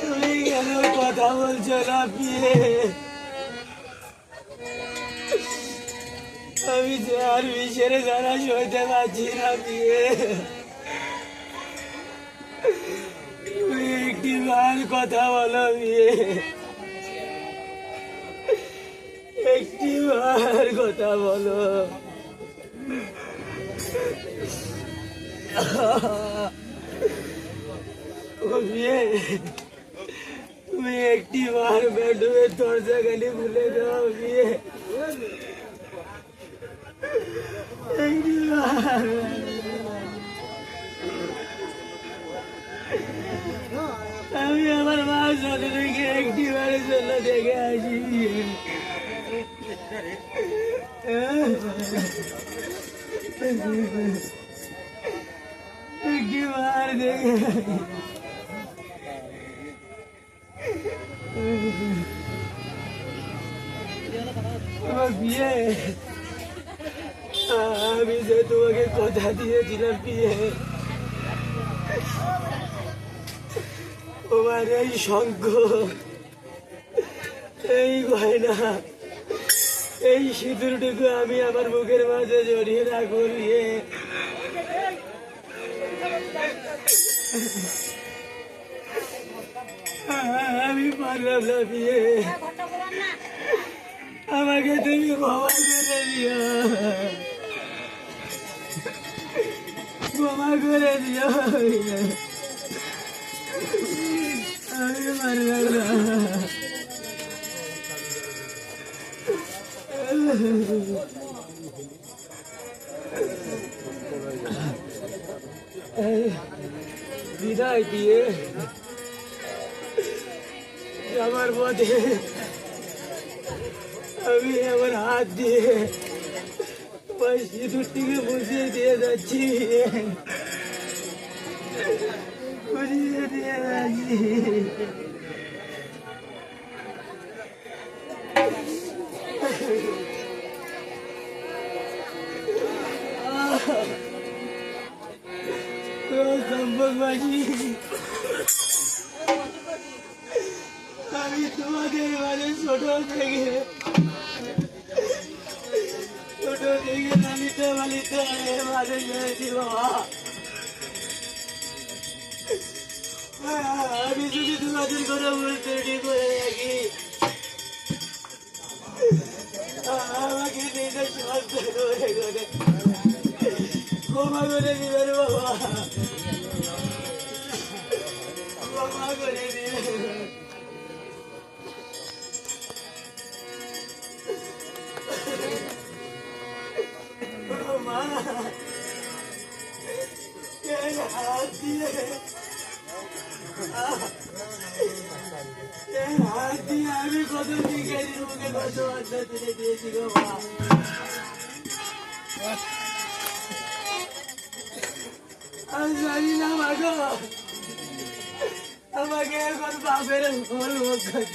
তুমি কেন কথা বলছো না পিয়ে? আমি যে আর বিষের জ্বালা সইতে পারছি না পিয়ে। তুমি একটি বার কথা বলো পিয়ে, একটি বার কথা বলো। তুমি একটি বার বেডরুমের দরজা খালি খুলে দাও বিয়ে, একটি বার। আমি আমার মা সদরকে একটি বারের জন্য দেখে আসি বিয়ে। একটি বার দেখে বিয়ে। আমি যে তোমাকে কথা দিয়েছিলাম বিয়ে, তোমার এই শঙ্খ, এই গয়না, এই সিঁদুরটুকু আমি আমার বুকের মাঝে জড়িয়ে রাখবো বিয়ে। আমি পারলাম না বিয়ে, আমাকে তুমি ক্ষমা করে দিও, ক্ষমা করে দিও। আমি পারলাম না। বিদায় দিয়ে আমার পথে আমি আমার হাত দিয়ে ওই সিঁদুরটিকে বুঝিয়ে দিয়ে যাচ্ছি, বুঝিয়ে দিয়ে যাচ্ছি। আমি তোমাদের মানে ছোট থেকে লালিতে বালিতে মাঝে গিয়েছি বাবা। আমি যদি তোমাদের করে বলতে করে রাখি, আমাকে নিজের সন্তান করে ক্ষমা করে দিবেন বাবা, ক্ষমা করে দিবেন। হাত দিয়ে আমি কত দিকে মুখে কত বাচ্চা তুলে দিয়েছি গো মা। আমি জানি না মাগো, আমাকে এখন বাপের ফল